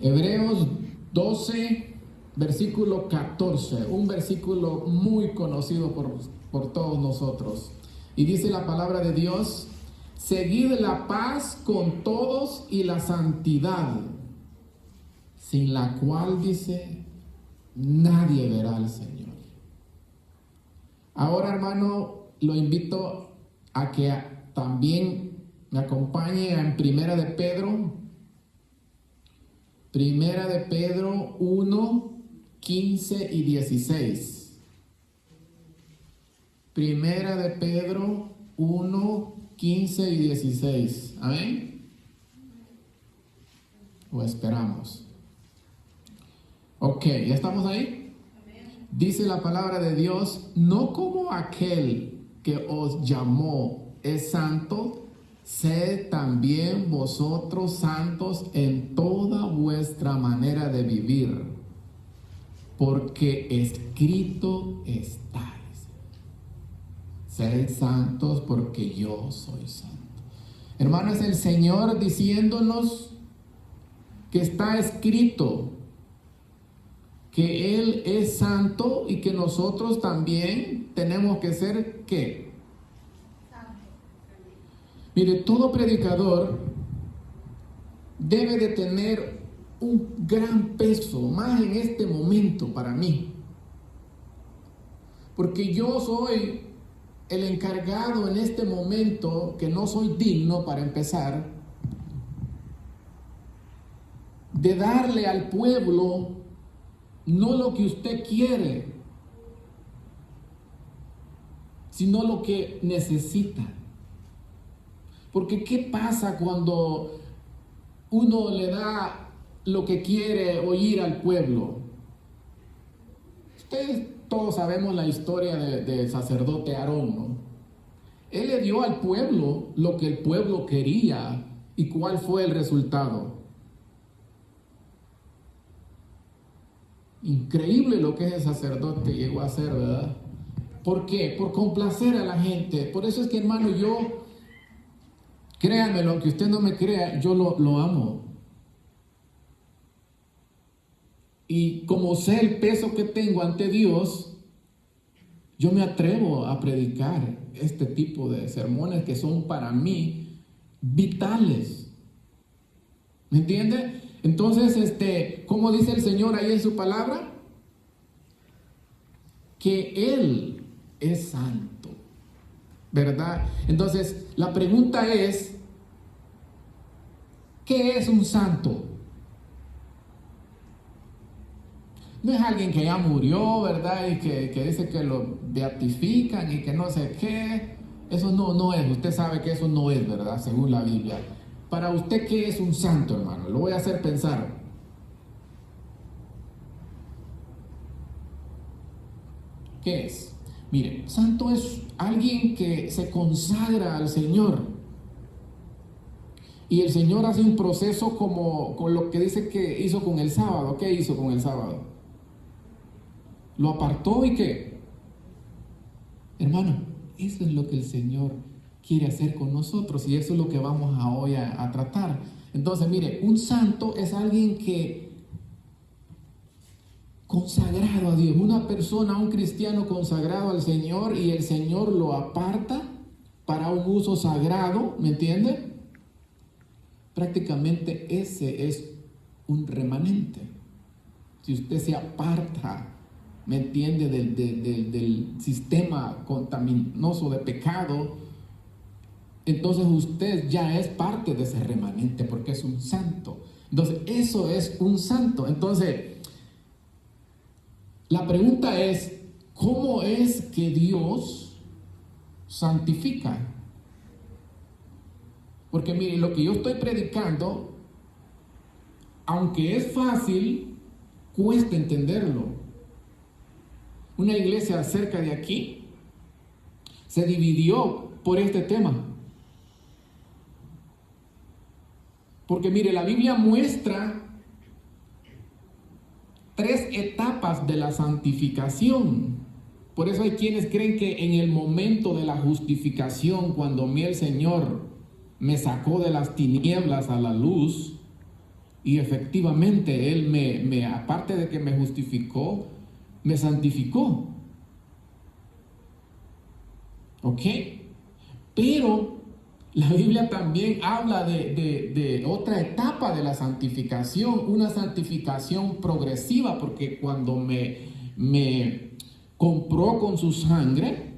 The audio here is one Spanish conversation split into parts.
Hebreos 12, versículo 14, un versículo muy conocido por todos nosotros. Y dice la palabra de Dios: seguid la paz con todos y la santidad, sin la cual, dice, nadie verá al Señor. Ahora, hermano, lo invito a que también me acompañe en Primera de Pedro 1, 15 y 16. Primera de Pedro 1, 15 y 16. ¿Amén? ¿O esperamos? Ok, ¿ya estamos ahí? Dice la palabra de Dios: no como aquel que os llamó es santo, sed también vosotros santos en toda vuestra manera de vivir, porque escrito está: sed santos porque yo soy santo. Hermanos, el Señor diciéndonos que está escrito que Él es santo y que nosotros también tenemos que ser, ¿qué? Santo. Mire, todo predicador debe de tener un gran peso, más en este momento para mí, porque yo soy el encargado en este momento, que no soy digno para empezar, de darle al pueblo no lo que usted quiere, sino lo que necesita. Porque ¿qué pasa cuando uno le da lo que quiere oír al pueblo? Ustedes todos sabemos la historia del sacerdote Aarón, ¿no? Él le dio al pueblo lo que el pueblo quería. ¿Y cuál fue el resultado? Increíble lo que ese sacerdote llegó a hacer, ¿verdad? ¿Por qué? Por complacer a la gente. Por eso es que, hermano, yo, créanme, lo que usted no me crea, yo lo amo. Y como sé el peso que tengo ante Dios, yo me atrevo a predicar este tipo de sermones que son para mí vitales. ¿Me entiende? Entonces, ¿cómo dice el Señor ahí en su palabra? Que Él es santo, ¿verdad? Entonces, la pregunta es: ¿qué es un santo? No es alguien que ya murió, ¿verdad? Y que dice que lo beatifican y que no sé qué. Eso no es. Usted sabe que eso no es, ¿verdad? Según la Biblia. Para usted, ¿qué es un santo, hermano? Lo voy a hacer pensar. ¿Qué es? Mire, santo es alguien que se consagra al Señor. Y el Señor hace un proceso como con lo que dice que hizo con el sábado. ¿Qué hizo con el sábado? Lo apartó y ¿qué? Hermano, eso es lo que el Señor quiere hacer con nosotros, y eso es lo que vamos hoy a tratar. Entonces, mire, un santo es alguien que consagrado a Dios, una persona, un cristiano consagrado al Señor, y el Señor lo aparta para un uso sagrado, ¿me entiende? Prácticamente ese es un remanente. Si usted se aparta, ¿me entiende?, del sistema contaminoso de pecado, entonces usted ya es parte de ese remanente, porque es un santo. Entonces, eso es un santo. Entonces, la pregunta es: ¿cómo es que Dios santifica? Porque mire, lo que yo estoy predicando, aunque es fácil, cuesta entenderlo. Una iglesia cerca de aquí se dividió por este tema. Porque mire, la Biblia muestra 3 etapas de la santificación. Por eso hay quienes creen que en el momento de la justificación, cuando el Señor me sacó de las tinieblas a la luz Y efectivamente Él aparte de que me justificó, me santificó. ¿Ok? Pero la Biblia también habla de otra etapa de la santificación, una santificación progresiva, porque cuando me compró con su sangre,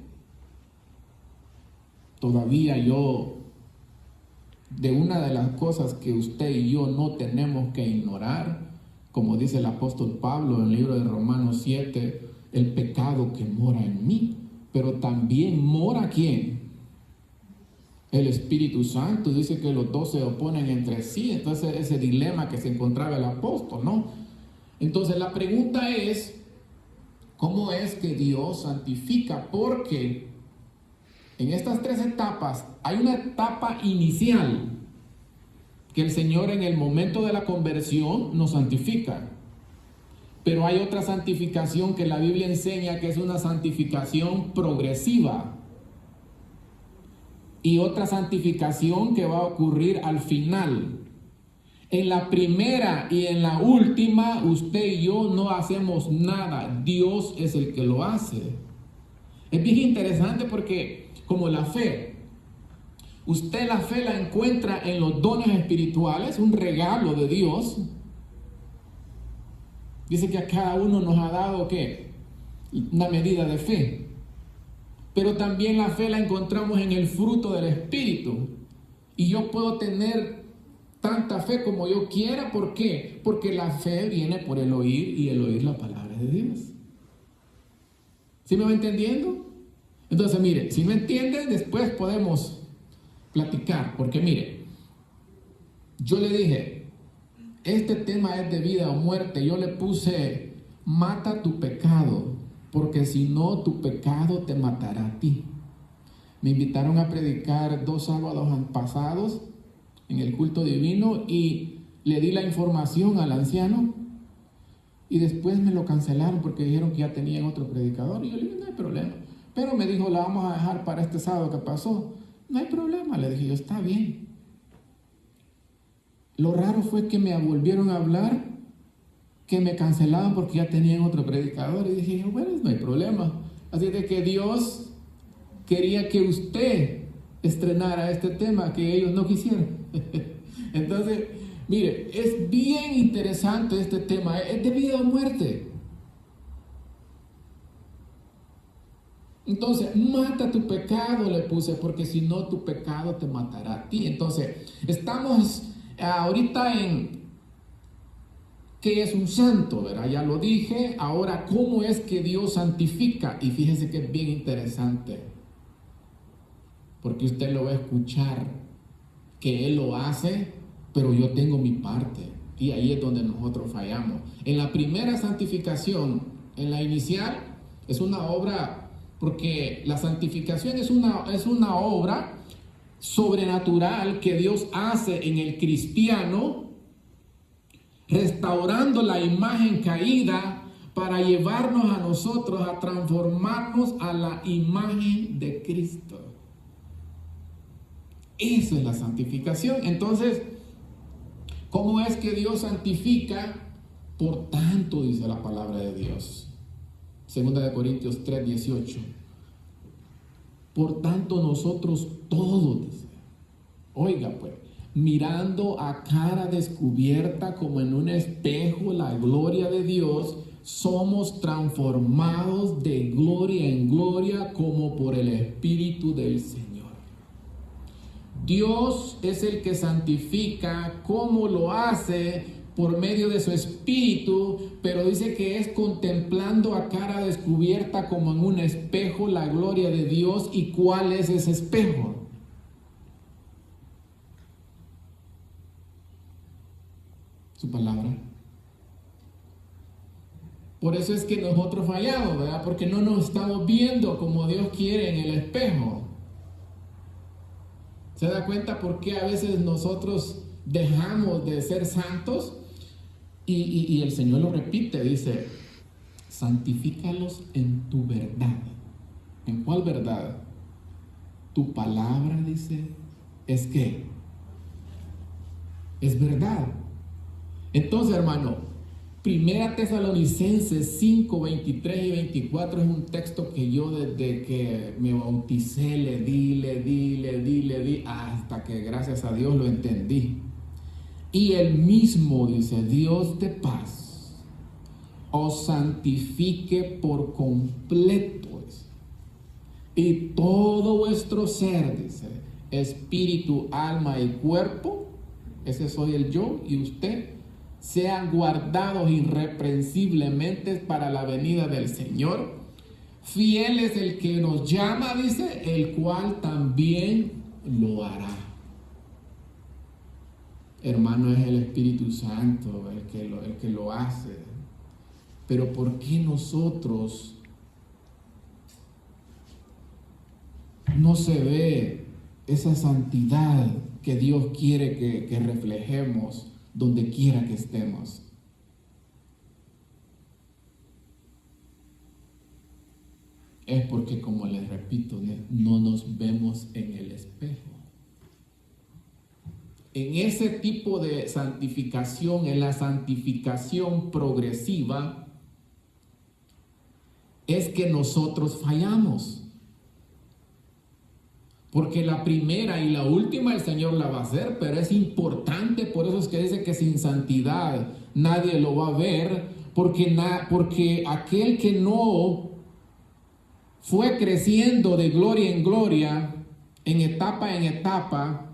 todavía yo, de una de las cosas que usted y yo no tenemos que ignorar, como dice el apóstol Pablo en el libro de Romanos 7, el pecado que mora en mí, pero también mora ¿quién? El Espíritu Santo. Dice que los dos se oponen entre sí. Entonces ese dilema que se encontraba el apóstol, ¿no? Entonces la pregunta es, ¿cómo es que Dios santifica? Porque en estas tres etapas hay una etapa inicial que el Señor en el momento de la conversión nos santifica. Pero hay otra santificación que la Biblia enseña que es una santificación progresiva. Y otra santificación que va a ocurrir al final. En la primera y en la última, usted y yo no hacemos nada. Dios es el que lo hace. Es bien interesante porque, como la fe, usted la fe la encuentra en los dones espirituales, un regalo de Dios. Dice que a cada uno nos ha dado, ¿qué? Una medida de fe. Pero también la fe la encontramos en el fruto del Espíritu. Y yo puedo tener tanta fe como yo quiera. ¿Por qué? Porque la fe viene por el oír y el oír la palabra de Dios. ¿Sí me va entendiendo? Entonces, mire, si me entiende, después podemos platicar. Porque mire, yo le dije, este tema es de vida o muerte. Yo le puse, mata tu pecado, porque si no, tu pecado te matará a ti. Me invitaron a predicar 2 sábados pasados en el culto divino y le di la información al anciano y después me lo cancelaron porque dijeron que ya tenían otro predicador y yo le dije, no hay problema. Pero me dijo, la vamos a dejar para este sábado que pasó. No hay problema, le dije yo, está bien. Lo raro fue que me volvieron a hablar, que me cancelaban porque ya tenían otro predicador. Y dije, bueno, no hay problema. Así de que Dios quería que usted estrenara este tema que ellos no quisieron. Entonces, mire, es bien interesante este tema. Es de vida o muerte. Entonces, mata tu pecado, le puse, porque si no, tu pecado te matará a ti. Entonces, estamos ahorita en ¿qué es un santo? ¿Verdad? Ya lo dije. Ahora, ¿cómo es que Dios santifica? Y fíjense que es bien interesante, porque usted lo va a escuchar, que Él lo hace, pero yo tengo mi parte. Y ahí es donde nosotros fallamos. En la primera santificación, en la inicial, es una obra, porque la santificación es una obra sobrenatural que Dios hace en el cristiano, restaurando la imagen caída para llevarnos a nosotros a transformarnos a la imagen de Cristo. Eso es la santificación. Entonces, ¿cómo es que Dios santifica? Por tanto, dice la palabra de Dios. 2 Corintios 3:18. Por tanto, nosotros todos, dice, oiga pues, mirando a cara descubierta como en un espejo la gloria de Dios, somos transformados de gloria en gloria como por el Espíritu del Señor. Dios es el que santifica. ¿Cómo lo hace? Por medio de su Espíritu, pero dice que es contemplando a cara descubierta como en un espejo la gloria de Dios. ¿Y cuál es ese espejo? Su palabra. Por eso es que nosotros fallamos, ¿verdad? Porque no nos estamos viendo como Dios quiere en el espejo. ¿Se da cuenta por qué a veces nosotros dejamos de ser santos? Y el Señor lo repite, dice, santifícalos en tu verdad. ¿En cuál verdad? Tu palabra, dice, es que es verdad. Entonces, hermano, Primera Tesalonicenses 5, 23 y 24 es un texto que yo desde que me bauticé le di, hasta que gracias a Dios lo entendí. Y el mismo dice, Dios de paz os santifique por completo, y todo vuestro ser, dice, espíritu, alma y cuerpo, ese soy el yo y usted, sean guardados irreprensiblemente para la venida del Señor. Fiel es el que nos llama, dice, el cual también lo hará. Hermano, es el Espíritu Santo el que lo hace. Pero ¿por qué nosotros no se ve esa santidad que Dios quiere que reflejemos donde quiera que estemos? Es porque, como les repito, no nos vemos en el espejo. En ese tipo de santificación, en la santificación progresiva, es que nosotros fallamos. Porque la primera y la última el Señor la va a hacer, pero es importante, por eso es que dice que sin santidad nadie lo va a ver, porque aquel que no fue creciendo de gloria en gloria, en etapa,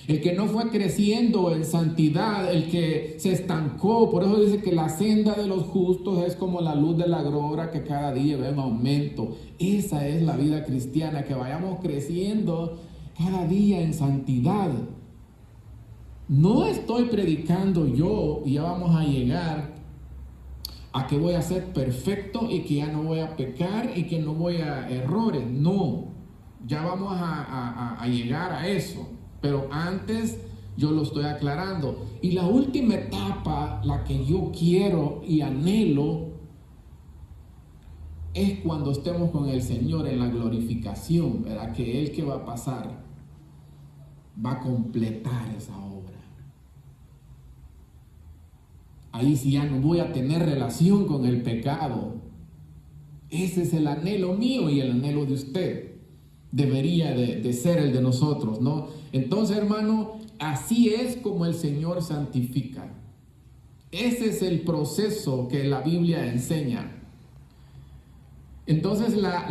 el que no fue creciendo en santidad, el que se estancó, por eso dice que la senda de los justos es como la luz de la aurora que cada día va en aumento. Esa es la vida cristiana, que vayamos creciendo cada día en santidad. No estoy predicando yo y ya vamos a llegar a que voy a ser perfecto y que ya no voy a pecar y que no voy a errores. No, ya vamos a llegar a eso. Pero antes yo lo estoy aclarando. Y la última etapa, la que yo quiero y anhelo, es cuando estemos con el Señor en la glorificación, ¿verdad? Que Él que va a pasar, va a completar esa obra. Ahí sí ya no voy a tener relación con el pecado. Ese es el anhelo mío y el anhelo de usted. Debería de ser el de nosotros, ¿no? Entonces, hermano, así es como el Señor santifica. Ese es el proceso que la Biblia enseña. Entonces, la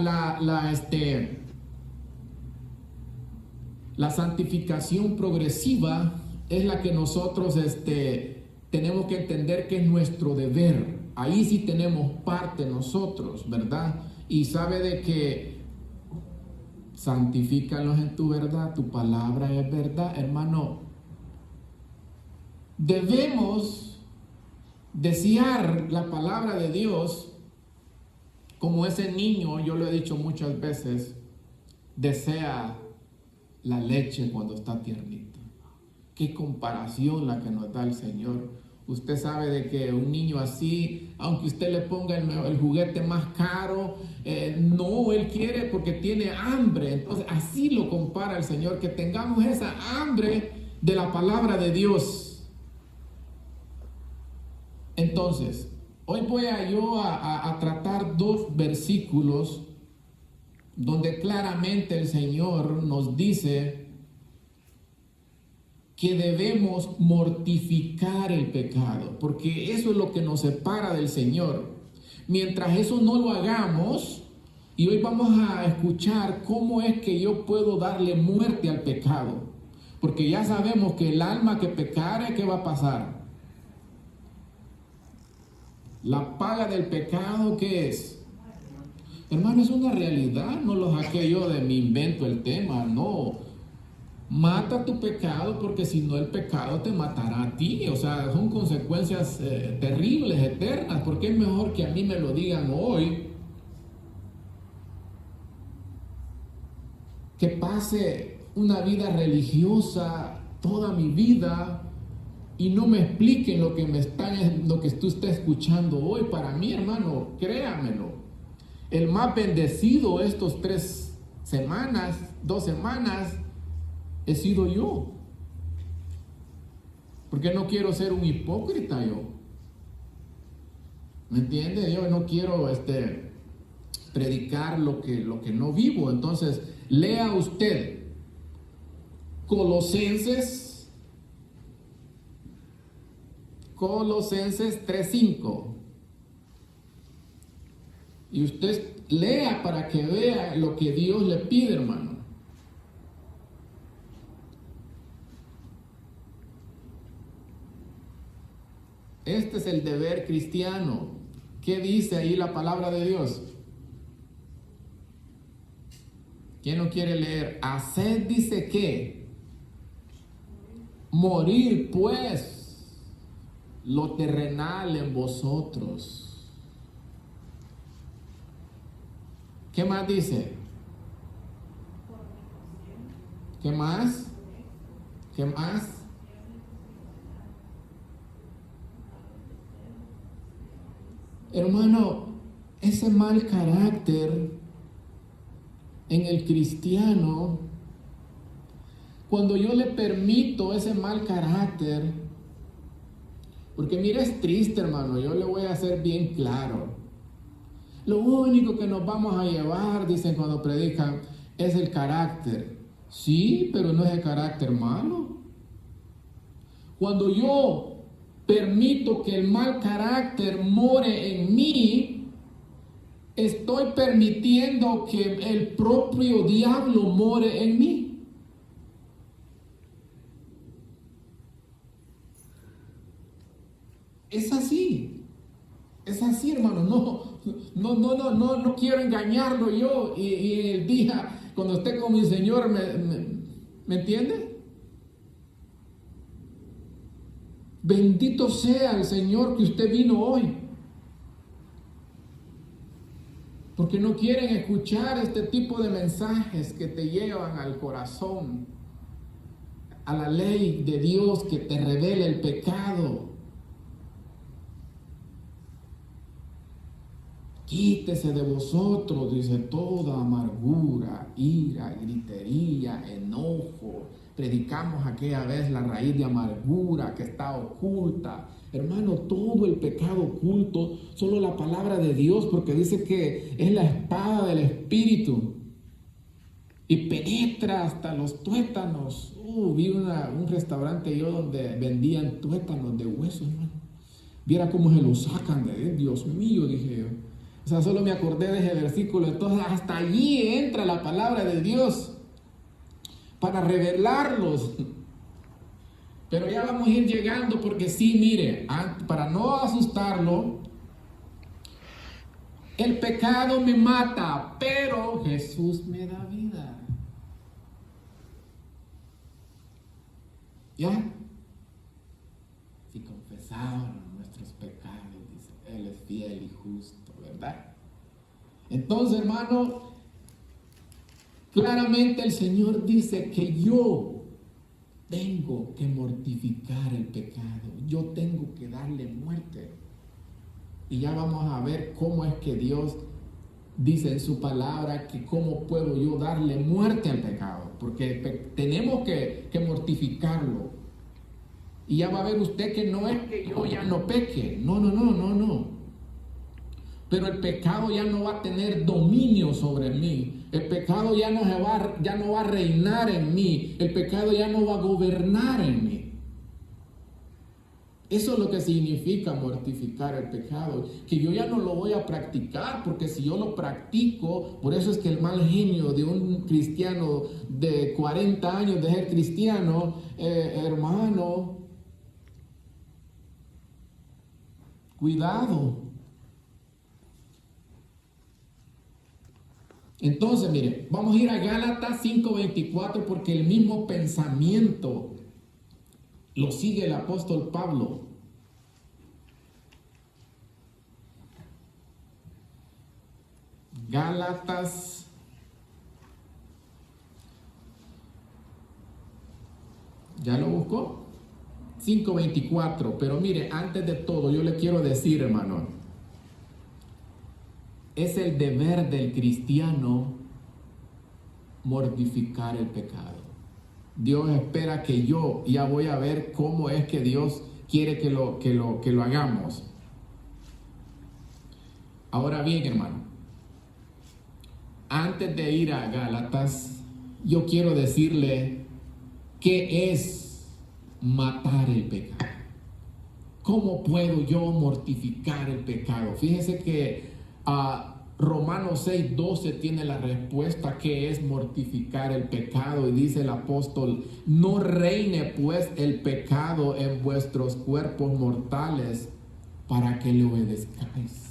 santificación progresiva es la que nosotros tenemos que entender que es nuestro deber. Ahí sí tenemos parte nosotros, ¿verdad? Y sabe de que santifícalos en tu verdad, tu palabra es verdad, hermano. Debemos desear la palabra de Dios como ese niño, yo lo he dicho muchas veces, desea la leche cuando está tiernito. Qué comparación la que nos da el Señor. Usted sabe de que un niño así, aunque usted le ponga el juguete más caro, no, él quiere porque tiene hambre. Entonces así lo compara el Señor, que tengamos esa hambre de la palabra de Dios. Entonces, hoy voy a tratar dos versículos donde claramente el Señor nos dice que debemos mortificar el pecado, porque eso es lo que nos separa del Señor. Mientras eso no lo hagamos, y hoy vamos a escuchar cómo es que yo puedo darle muerte al pecado, porque ya sabemos que el alma que pecare, ¿qué va a pasar? La paga del pecado, ¿qué es? Hermano, es una realidad, no lo saqué yo de mi invento el tema, no. Mata tu pecado, porque si no el pecado te matará a ti. O sea, son consecuencias terribles, eternas, porque es mejor que a mí me lo digan hoy, que pase una vida religiosa toda mi vida y no me expliquen lo que tú estás escuchando hoy. Para mí, hermano, créamelo, el más bendecido estos 2 semanas, he sido yo. Porque no quiero ser un hipócrita yo. ¿Me entiende? Yo no quiero predicar lo que no vivo. Entonces, lea usted Colosenses 3:5. Y usted lea para que vea lo que Dios le pide, hermano. Este es el deber cristiano. ¿Qué dice ahí la palabra de Dios? ¿Quién no quiere leer? Haced, dice que morir pues lo terrenal en vosotros. ¿Qué más dice? ¿Qué más? ¿Qué más? Hermano, ese mal carácter en el cristiano, cuando yo le permito ese mal carácter, porque mire, es triste, hermano, yo le voy a hacer bien claro. Lo único que nos vamos a llevar, dicen cuando predican, es el carácter. Sí, pero no es el carácter malo. Cuando yo permito que el mal carácter more en mí, estoy permitiendo que el propio diablo more en mí. Es así, hermano. No quiero engañarlo yo y en el día cuando esté con mi Señor, ¿me entiende? Bendito sea el Señor que usted vino hoy. Porque no quieren escuchar este tipo de mensajes que te llevan al corazón, a la ley de Dios que te revela el pecado. Quítese de vosotros, dice, toda amargura, ira, gritería, enojo. Predicamos aquella vez la raíz de amargura que está oculta. Hermano, todo el pecado oculto, solo la palabra de Dios, porque dice que es la espada del Espíritu y penetra hasta los tuétanos. Vi un restaurante yo donde vendían tuétanos de hueso, hermano. Viera cómo se lo sacan de él, Dios mío, dije yo. O sea, solo me acordé de ese versículo. Entonces, hasta allí entra la palabra de Dios para revelarlos. Pero ya vamos a ir llegando porque sí, mire, para no asustarlo, el pecado me mata, pero Jesús me da vida. ¿Ya? Si confesamos nuestros pecados, dice, Él es fiel y justo, ¿verdad? Entonces, hermano, claramente el Señor dice que yo tengo que mortificar el pecado. Yo tengo que darle muerte. Y ya vamos a ver cómo es que Dios dice en su palabra que cómo puedo yo darle muerte al pecado. Porque tenemos que mortificarlo. Y ya va a ver usted que no es que yo ya no peque. No. Pero el pecado ya no va a tener dominio sobre mí. El pecado ya no va a reinar en mí. El pecado ya no va a gobernar en mí. Eso es lo que significa mortificar el pecado. Que yo ya no lo voy a practicar, porque si yo lo practico, por eso es que el mal genio de un cristiano de 40 años de ser cristiano, hermano, cuidado. Entonces, mire, vamos a ir a Gálatas 5:24 porque el mismo pensamiento lo sigue el apóstol Pablo. Gálatas ¿ya lo buscó? 5:24. Pero mire, antes de todo yo le quiero decir, hermano, es el deber del cristiano mortificar el pecado. Dios espera que yo ya voy a ver cómo es que Dios quiere que lo hagamos. Ahora bien, hermano, antes de ir a Gálatas, yo quiero decirle qué es matar el pecado. ¿Cómo puedo yo mortificar el pecado? Fíjese que Romanos 6:12 tiene la respuesta que es mortificar el pecado, y dice el apóstol: no reine pues el pecado en vuestros cuerpos mortales para que le obedezcáis.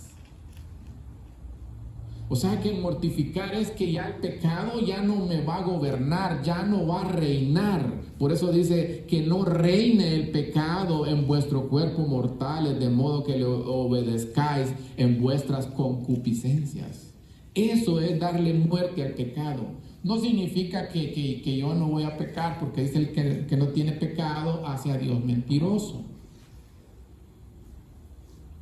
O sea que mortificar es que ya el pecado ya no me va a gobernar, ya no va a reinar. Por eso dice que no reine el pecado en vuestro cuerpo mortales, de modo que le obedezcáis en vuestras concupiscencias. Eso es darle muerte al pecado. No significa que yo no voy a pecar, porque dice el que no tiene pecado hace a Dios mentiroso.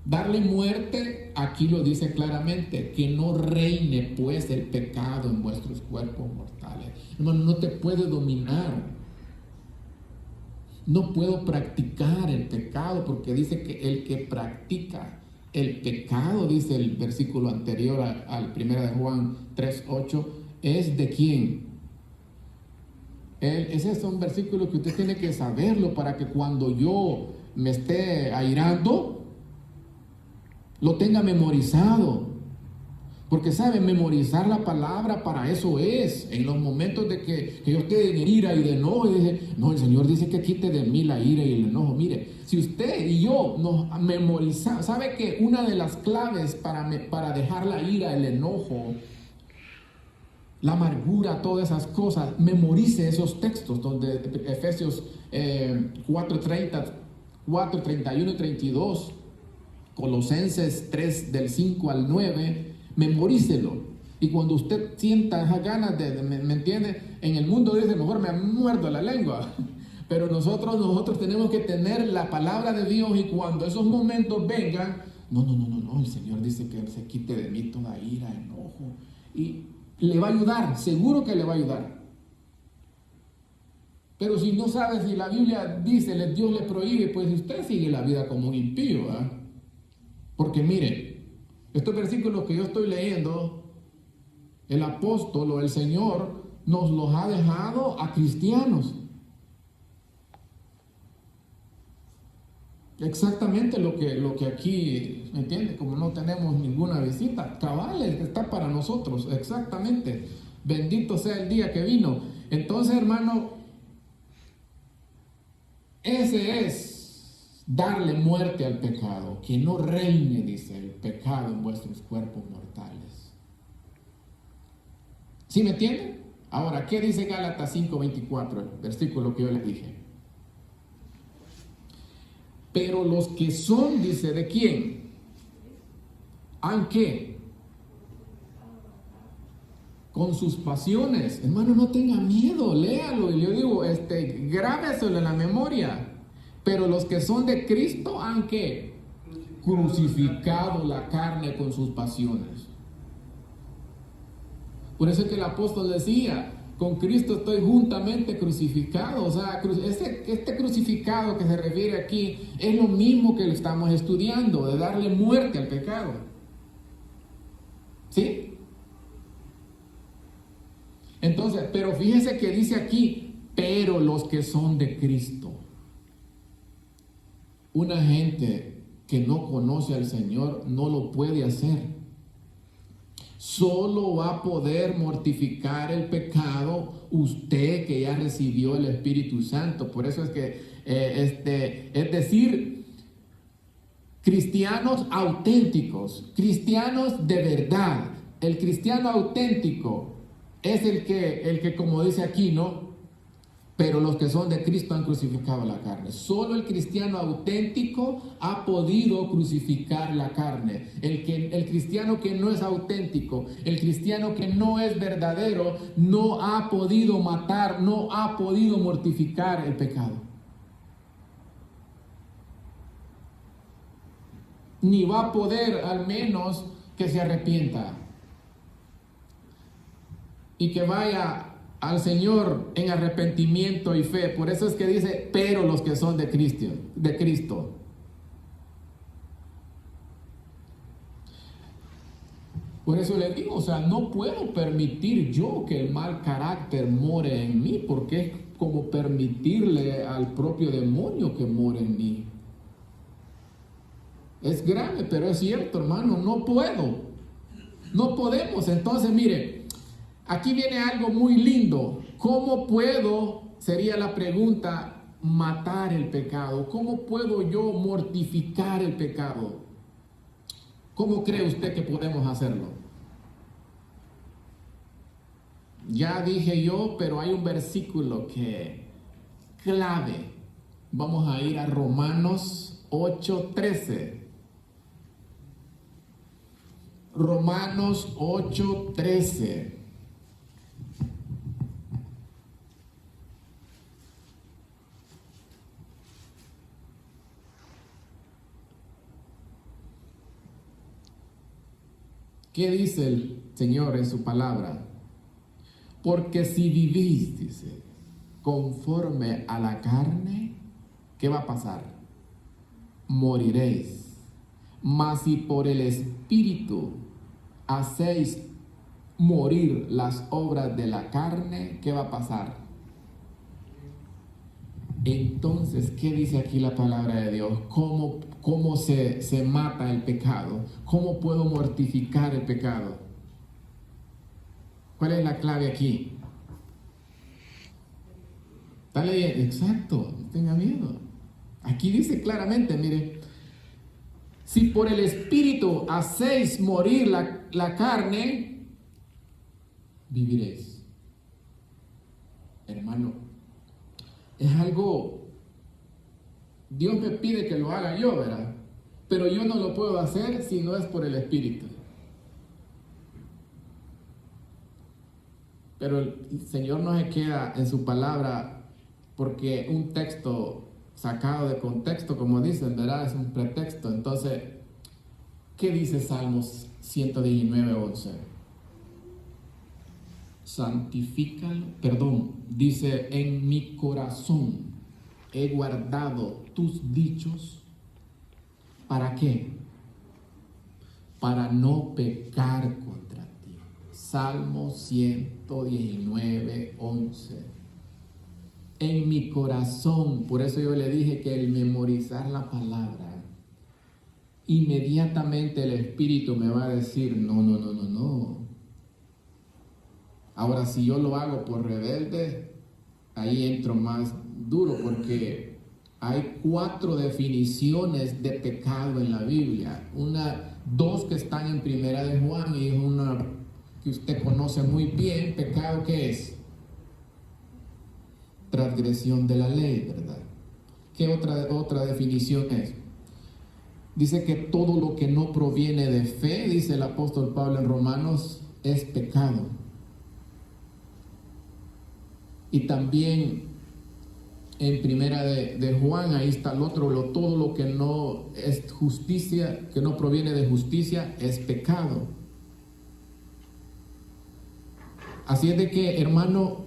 Darle muerte, aquí lo dice claramente, que no reine pues el pecado en vuestros cuerpos mortales. Hermano, no te puede dominar. No puedo practicar el pecado, porque dice que el que practica el pecado, dice el versículo anterior al 1 de Juan 3:8, ¿es de quién? Ese es un versículo que usted tiene que saberlo para que cuando yo me esté airando, lo tenga memorizado. Porque sabe, memorizar la palabra para eso es. En los momentos de que yo esté en ira y de enojo, y dice, no, el Señor dice que quite de mí la ira y el enojo. Mire, si usted y yo nos memorizamos, sabe que una de las claves para dejar la ira, el enojo, la amargura, todas esas cosas, memorice esos textos donde Efesios 4:30, 4:31 y 32, Colosenses 3 del 5 al 9, memorícelo. Y cuando usted sienta esas ganas ¿me entiende? En el mundo dice, mejor me muerdo la lengua. Pero nosotros tenemos que tener la palabra de Dios, y cuando esos momentos vengan, no, el Señor dice que se quite de mí toda ira, enojo. Y le va a ayudar, seguro que le va a ayudar. Pero si no sabe, si la Biblia dice, Dios le prohíbe, pues usted sigue la vida como un impío, ¿eh? Porque mire, estos versículos que yo estoy leyendo, el apóstol o el Señor nos los ha dejado a cristianos. Exactamente lo que aquí, ¿me entiende? Como no tenemos ninguna visita, cabal, está para nosotros, exactamente. Bendito sea el día que vino. Entonces, hermano, ese es darle muerte al pecado, que no reine, dice, el pecado en vuestros cuerpos mortales. ¿Sí me entienden? Ahora, ¿qué dice Gálatas 5:24? El versículo que yo les dije. Pero los que son, dice, ¿de quién? ¿Han qué? Con sus pasiones. Hermano, no tenga miedo, léalo. Y yo digo, grábeselo en la memoria. Pero los que son de Cristo han ¿qué? Crucificado la carne con sus pasiones. Por eso es que el apóstol decía, con Cristo estoy juntamente crucificado. O sea, este crucificado que se refiere aquí es lo mismo que estamos estudiando, de darle muerte al pecado. ¿Sí? Entonces, pero fíjense que dice aquí, pero los que son de Cristo. Una gente que no conoce al Señor no lo puede hacer. Solo va a poder mortificar el pecado usted que ya recibió el Espíritu Santo. Por eso es que, es decir, cristianos auténticos, cristianos de verdad. El cristiano auténtico es el que como dice aquí, ¿no? Pero los que son de Cristo han crucificado la carne. Solo el cristiano auténtico ha podido crucificar la carne. El cristiano que no es auténtico, el cristiano que no es verdadero, no ha podido matar, no ha podido mortificar el pecado. Ni va a poder, al menos que se arrepienta y que vaya al Señor en arrepentimiento y fe. Por eso es que dice, pero los que son de Cristo, de Cristo. Por eso le digo, o sea, no puedo permitir yo que el mal carácter more en mí, porque es como permitirle al propio demonio que more en mí. Es grave, pero es cierto, hermano, no puedo. No podemos. Entonces, mire, aquí viene algo muy lindo. ¿Cómo puedo, sería la pregunta, matar el pecado? ¿Cómo puedo yo mortificar el pecado? ¿Cómo cree usted que podemos hacerlo? Ya dije yo, pero hay un versículo que clave. Vamos a ir a Romanos 8:13. Romanos 8:13. ¿Qué dice el Señor en su palabra? Porque si vivís, dice, conforme a la carne, ¿qué va a pasar? Moriréis. Mas si por el Espíritu hacéis morir las obras de la carne, ¿qué va a pasar? Entonces, ¿qué dice aquí la palabra de Dios? ¿Cómo se mata el pecado? ¿Cómo puedo mortificar el pecado? ¿Cuál es la clave aquí? ¿Está leyendo? Exacto, no tenga miedo. Aquí dice claramente, mire, si por el Espíritu hacéis morir la carne, viviréis. Hermano, es algo, Dios me pide que lo haga yo, ¿verdad? Pero yo no lo puedo hacer si no es por el Espíritu. Pero el Señor no se queda en su palabra porque un texto sacado de contexto, como dicen, ¿verdad? Es un pretexto. Entonces, ¿qué dice Salmos 119:11? Dice, en mi corazón he guardado tus dichos. ¿Para qué? Para no pecar contra ti. Salmo 119:11. En mi corazón, por eso yo le dije que el memorizar la palabra, inmediatamente el Espíritu me va a decir, no. Ahora, si yo lo hago por rebelde, ahí entro más duro, porque hay 4 definiciones de pecado en la Biblia. Dos que están en Primera de Juan, y es una que usted conoce muy bien. ¿Pecado qué es? Transgresión de la ley, ¿verdad? ¿Qué otra definición es? Dice que todo lo que no proviene de fe, dice el apóstol Pablo en Romanos, es pecado. Y también en Primera de Juan, ahí está el otro, todo lo que no es justicia, que no proviene de justicia, es pecado. Así es de que, hermano,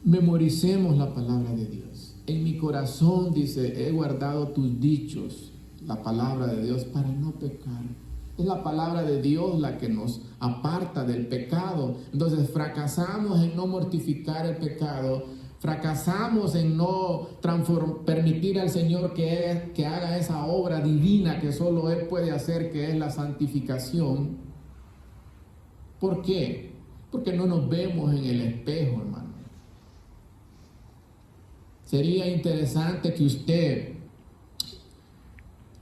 memoricemos la palabra de Dios. En mi corazón, dice, he guardado tus dichos, la palabra de Dios, para no pecar. Es la palabra de Dios la que nos aparta del pecado. Entonces fracasamos en no mortificar el pecado, fracasamos en no permitir al Señor que haga esa obra divina que solo Él puede hacer, que es la santificación. ¿Por qué? Porque no nos vemos en el espejo, hermano. Sería interesante que usted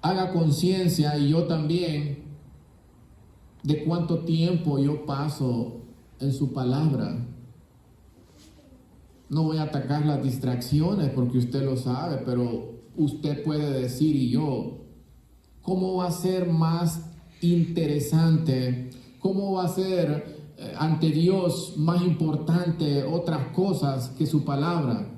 haga conciencia, y yo también, de cuánto tiempo yo paso en su palabra. No voy a atacar las distracciones porque usted lo sabe, pero usted puede decir, y yo, ¿cómo va a ser más interesante? ¿Cómo va a ser ante Dios más importante otras cosas que su palabra?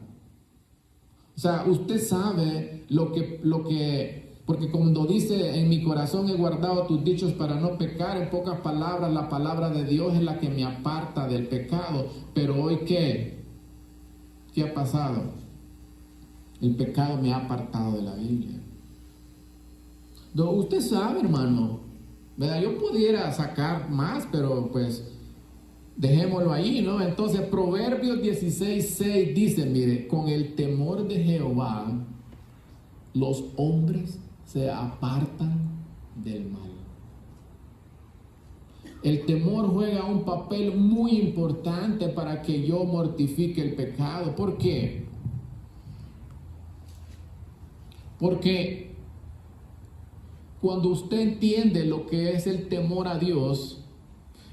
O sea, usted sabe lo que Porque cuando dice, en mi corazón he guardado tus dichos para no pecar, en pocas palabras, la palabra de Dios es la que me aparta del pecado. Pero hoy, ¿qué? ¿Qué ha pasado? El pecado me ha apartado de la Biblia. Usted sabe, hermano, ¿verdad? Yo pudiera sacar más, pero pues dejémoslo ahí, ¿no? Entonces, Proverbios 16:6 dice, mire, con el temor de Jehová, los hombres se apartan del mal. El temor juega un papel muy importante para que yo mortifique el pecado. ¿Por qué? Porque cuando usted entiende lo que es el temor a Dios,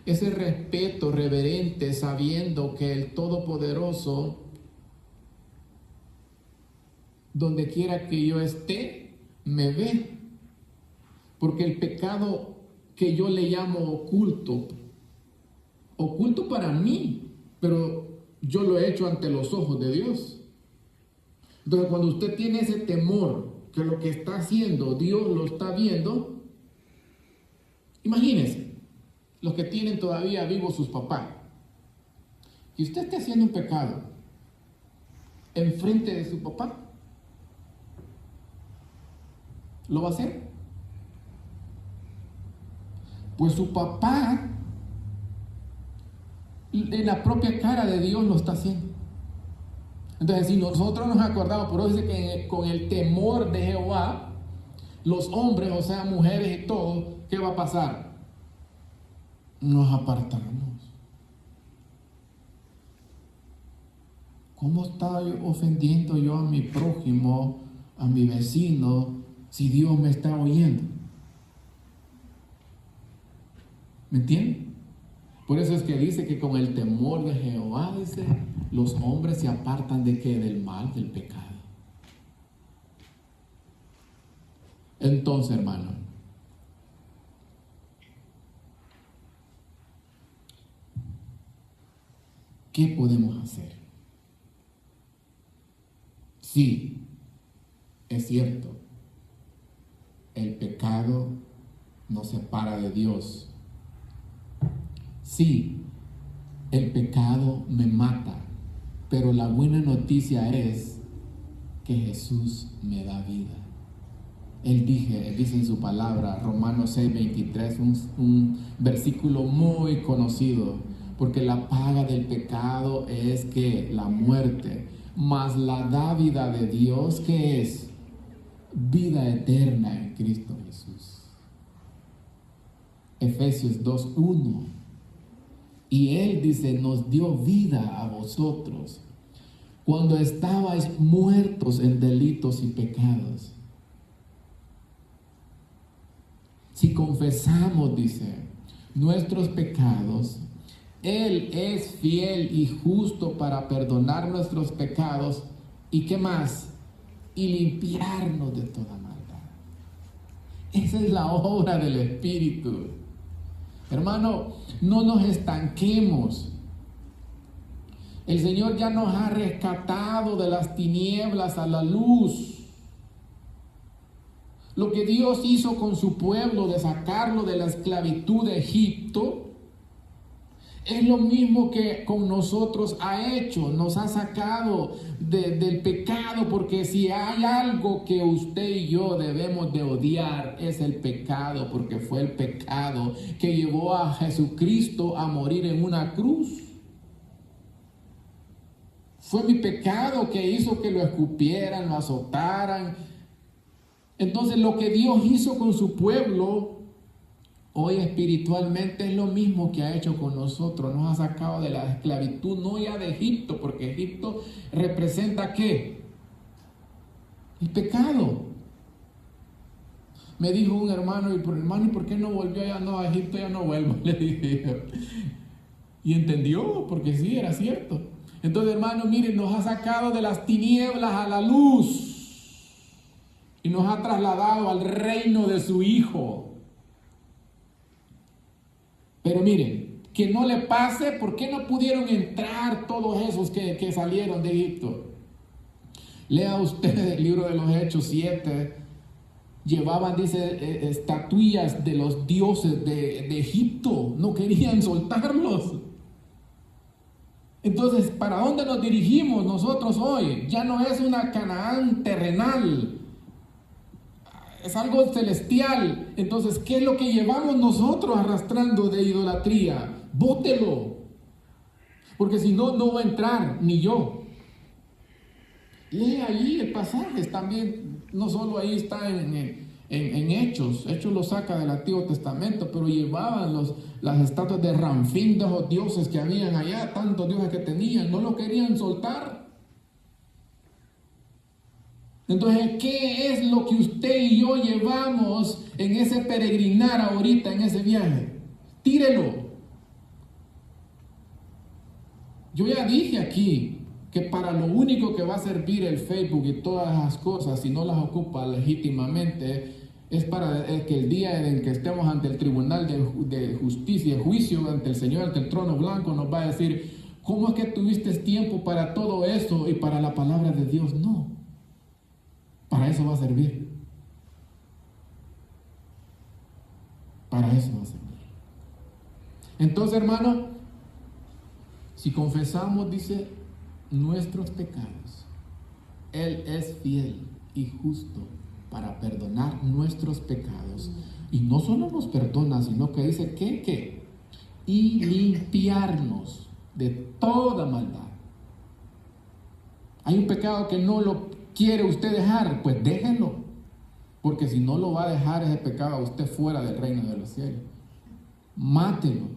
ese respeto reverente, sabiendo que el Todopoderoso, donde quiera que yo esté, me ve. Porque el pecado que yo le llamo oculto para mí, pero yo lo he hecho ante los ojos de Dios. Entonces, cuando usted tiene ese temor, que lo que está haciendo, Dios lo está viendo, imagínense, los que tienen todavía vivos sus papás, y usted está haciendo un pecado enfrente de su papá, ¿lo va a hacer? Pues su papá, en la propia cara de Dios, lo está haciendo. Entonces, si nosotros nos acordamos, por eso dice que con el temor de Jehová, los hombres, o sea, mujeres y todo, ¿qué va a pasar? Nos apartamos. ¿Cómo estoy ofendiendo yo a mi prójimo, a mi vecino, si Dios me está oyendo? ¿Me entienden? Por eso es que dice que con el temor de Jehová, dice, los hombres se apartan de qué? Del mal, del pecado. Entonces, hermano, ¿qué podemos hacer? Sí, es cierto, el pecado nos separa de Dios. Sí, el pecado me mata, pero la buena noticia es que Jesús me da vida. Él dice en su palabra, Romanos 6:23, un versículo muy conocido, porque la paga del pecado es que la muerte, mas la dávida de Dios, que es vida eterna en Cristo Jesús. Efesios 2:1. Y Él dice, nos dio vida a vosotros cuando estabais muertos en delitos y pecados. Si confesamos, dice, nuestros pecados, Él es fiel y justo para perdonar nuestros pecados. ¿Y qué más? Y limpiarnos de toda maldad. Esa es la obra del Espíritu. Hermano, no nos estanquemos. El Señor ya nos ha rescatado de las tinieblas a la luz. Lo que Dios hizo con su pueblo de sacarlo de la esclavitud de Egipto, es lo mismo que con nosotros ha hecho. Nos ha sacado del pecado, porque si hay algo que usted y yo debemos de odiar, es el pecado, porque fue el pecado que llevó a Jesucristo a morir en una cruz. Fue mi pecado que hizo que lo escupieran, lo azotaran. Entonces, lo que Dios hizo con su pueblo hoy espiritualmente es lo mismo que ha hecho con nosotros. Nos ha sacado de la esclavitud, no ya de Egipto, porque Egipto representa ¿qué? El pecado. Me dijo un hermano, ¿y por qué no volvió allá? No, a Egipto ya no vuelvo, le dije. Y entendió, porque sí, era cierto. Entonces, hermano, miren, nos ha sacado de las tinieblas a la luz y nos ha trasladado al reino de su Hijo. Pero miren, que no le pase, ¿por qué no pudieron entrar todos esos que salieron de Egipto? Lea usted el libro de los Hechos 7, Llevaban, dice, estatuillas de los dioses de Egipto. No querían soltarlos. Entonces, ¿para dónde nos dirigimos nosotros hoy? Ya no es una Canaán terrenal. Es algo celestial. Entonces, ¿qué es lo que llevamos nosotros arrastrando de idolatría? Bótelo. Porque si no, no va a entrar, ni yo. Lee allí el pasaje también. No solo ahí está en Hechos. Hechos lo saca del Antiguo Testamento, pero llevaban las estatuas de Ramfín, de los dioses que habían allá, tantos dioses que tenían. No lo querían soltar. Entonces, ¿qué es lo que usted y yo llevamos en ese peregrinar ahorita, en ese viaje? Tírelo. Yo ya dije aquí que para lo único que va a servir el Facebook y todas esas cosas, si no las ocupa legítimamente, es para que el día en que estemos ante el tribunal de justicia, juicio ante el Señor, ante el trono blanco, nos va a decir, ¿cómo es que tuviste tiempo para todo eso y para la palabra de Dios? No. Para eso va a servir. Para eso va a servir. Entonces, hermano, si confesamos, dice, nuestros pecados, Él es fiel y justo para perdonar nuestros pecados. Y no solo nos perdona, sino que dice que y limpiarnos de toda maldad. Hay un pecado que no lo quiere usted dejar, pues déjenlo, porque si no lo va a dejar ese pecado a usted fuera del reino de los cielos. Mátelo.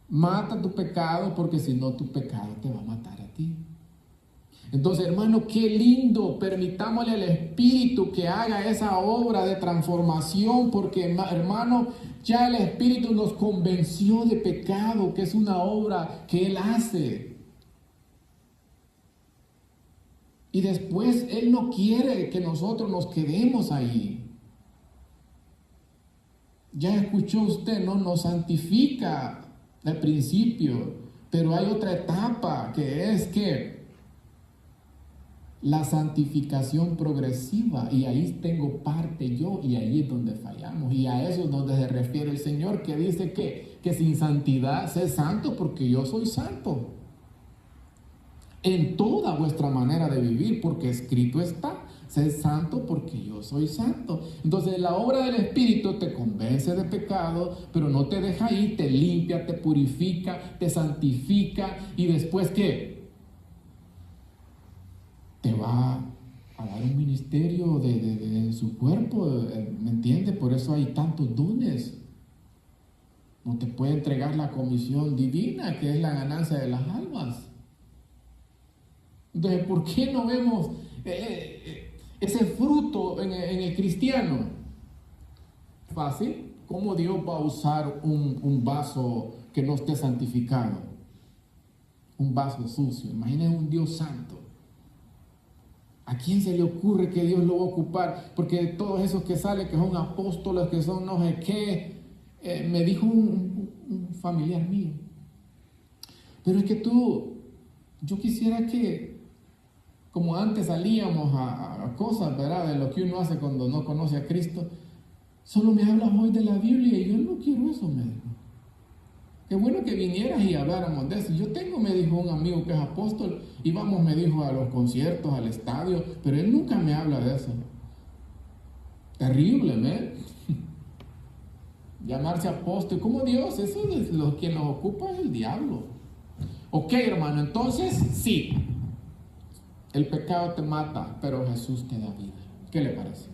Mata tu pecado, porque si no tu pecado te va a matar a ti. Entonces, hermano, qué lindo, permitámosle al Espíritu que haga esa obra de transformación, porque, hermano, ya el Espíritu nos convenció de pecado, que es una obra que Él hace. Y después Él no quiere que nosotros nos quedemos ahí. Ya escuchó usted, ¿no? Nos santifica al principio, pero hay otra etapa que es que la santificación progresiva, y ahí tengo parte yo, y ahí es donde fallamos, y a eso es donde se refiere el Señor, que dice que sin santidad, sé santo porque yo soy santo. En toda vuestra manera de vivir, porque escrito está, sé santo porque yo soy santo. Entonces la obra del Espíritu te convence de pecado, pero no te deja ahí, te limpia, te purifica, te santifica, y después ¿qué? Te va a dar un ministerio de su cuerpo, ¿me entiendes? Por eso hay tantos dones. No te puede entregar la comisión divina, que es la ganancia de las almas. Entonces, ¿por qué no vemos ese fruto en el cristiano? Fácil. ¿Cómo Dios va a usar un vaso que no esté santificado? Un vaso sucio. Imaginen un Dios santo. ¿A quién se le ocurre que Dios lo va a ocupar? Porque todos esos que salen, que son apóstoles, que son no sé qué, me dijo un familiar mío. Pero es que yo quisiera que, como antes salíamos a cosas, ¿verdad? De lo que uno hace cuando no conoce a Cristo. Solo me hablas hoy de la Biblia y yo no quiero eso, me dijo. Qué bueno que vinieras y habláramos de eso. Yo tengo, me dijo un amigo que es apóstol, íbamos, me dijo, a los conciertos, al estadio, pero él nunca me habla de eso. Terrible, ¿eh? Llamarse apóstol, como Dios, eso es quien nos ocupa es el diablo. Ok, hermano, entonces, sí. El pecado te mata, pero Jesús te da vida. ¿Qué le parece?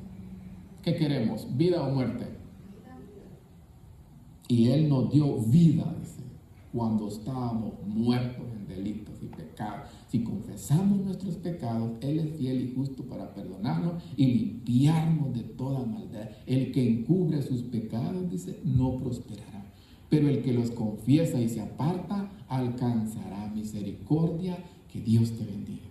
¿Qué queremos? ¿Vida o muerte? Y Él nos dio vida, dice, cuando estábamos muertos en delitos y pecados. Si confesamos nuestros pecados, Él es fiel y justo para perdonarnos y limpiarnos de toda maldad. El que encubre sus pecados, dice, no prosperará. Pero el que los confiesa y se aparta, alcanzará misericordia. Que Dios te bendiga.